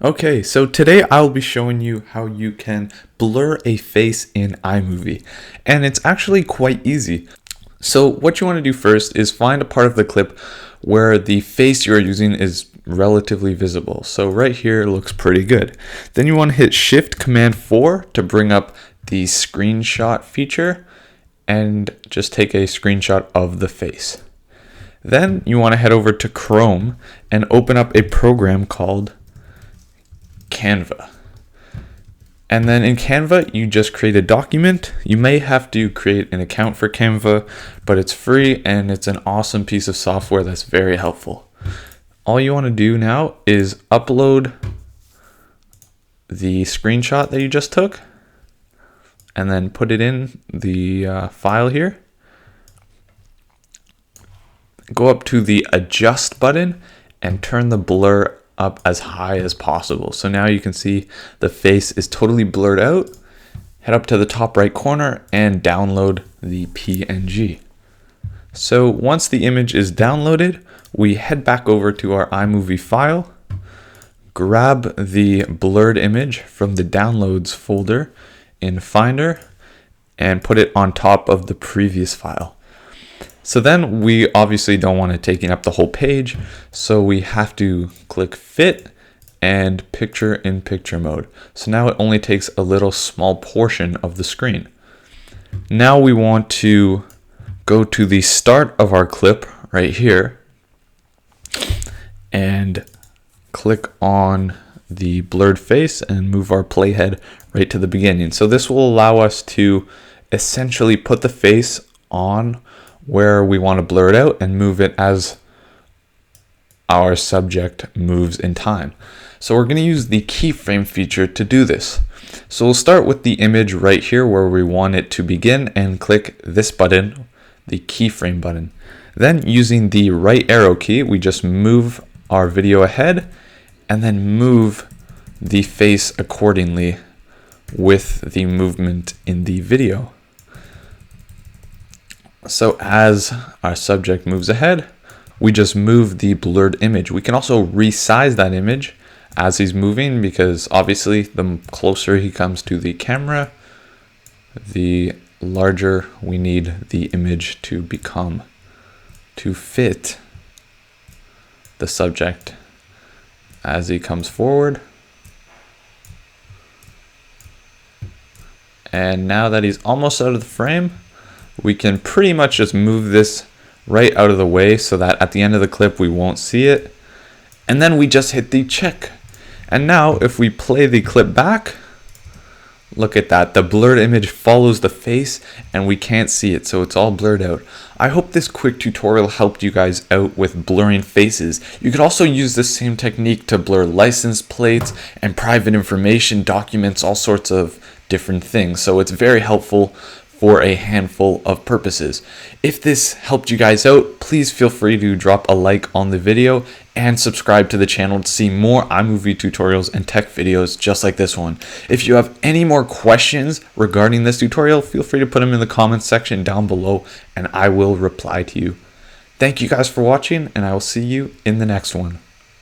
Okay, so today I'll be showing you how you can blur a face in iMovie, and it's actually quite easy. So what you want to do first is find a part of the clip where the face you're using is relatively visible. So right here looks pretty good. Then you want to hit Shift Command 4 to bring up the screenshot feature and just take a screenshot of the face. Then you want to head over to Chrome and open up a program called Canva. And then in Canva, you just create a document. You may have to create an account for Canva, but it's free and it's an awesome piece of software that's very helpful. All you want to do now is upload the screenshot that you just took and then put it in the file here. Go up to the adjust button and turn the blur up as high as possible. So now you can see the face is totally blurred out. Head up to the top right corner and download the PNG. So once the image is downloaded, we head back over to our iMovie file, grab the blurred image from the downloads folder in Finder and put it on top of the previous file. So then we obviously don't want it taking up the whole page, so we have to click Fit and Picture in Picture mode. So now it only takes a little small portion of the screen. Now we want to go to the start of our clip right here and click on the blurred face and move our playhead right to the beginning. So this will allow us to essentially put the face on where we want to blur it out and move it as our subject moves in time. So we're going to use the keyframe feature to do this. So we'll start with the image right here where we want it to begin and click this button, the keyframe button. Then using the right arrow key, we just move our video ahead and then move the face accordingly with the movement in the video. So as our subject moves ahead, we just move the blurred image. We can also resize that image as he's moving because obviously the closer he comes to the camera, the larger we need the image to become to fit the subject as he comes forward. And now that he's almost out of the frame, we can pretty much just move this right out of the way so that at the end of the clip we won't see it. And then we just hit the check. And now if we play the clip back, look at that. The blurred image follows the face and we can't see it, so it's all blurred out. I hope this quick tutorial helped you guys out with blurring faces. You could also use the same technique to blur license plates and private information, documents, all sorts of different things. So it's very helpful for a handful of purposes. If this helped you guys out, please feel free to drop a like on the video and subscribe to the channel to see more iMovie tutorials and tech videos just like this one. If you have any more questions regarding this tutorial, feel free to put them in the comments section down below and I will reply to you. Thank you guys for watching and I will see you in the next one.